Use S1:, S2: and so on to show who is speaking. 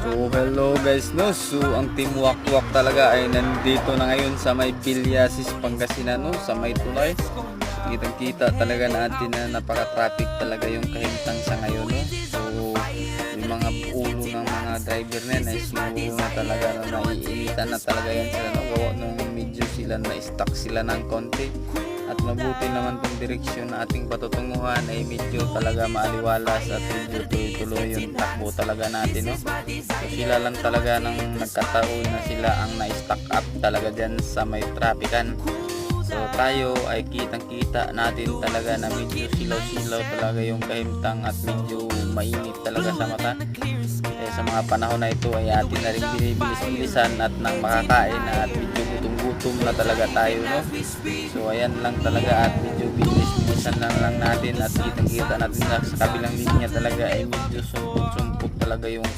S1: So hello guys, no? So ang Team Wakwak talaga ay nandito na ngayon sa may Villasis, Pangasinan, no? Sa may tulay. Kitang kita talaga natin na napaka-traffic talaga yung kahintang sa ngayon, no? So yung mga ulo ng mga driver na yan ay slow na talaga, no? Naiinitan na talaga yan sila, no? Gawa nung medyo sila na-stuck sila ng konti. At mabuti naman tong direksyon na ating patutunguhan ay medyo talaga maaliwalas at medyo tuloy-tuloy yung takbo talaga natin, no? So sila lang talaga nang nagkataon na sila ang na-stuck up talaga dyan sa may trapikan. So tayo ay kitang-kita natin talaga na medyo silaw-silaw talaga yung kahimtang at medyo mainit talaga sa mata. Sa mga panahon na ito ay atin na rin binibilis-bilisan at nang makakain at medyo gutom-gutom na talaga tayo, no? So ayan lang talaga at medyo binis-bilisan lang natin at kitang-kita natin na sa kabilang linya talaga ay medyo sumpot-sumpot talaga yung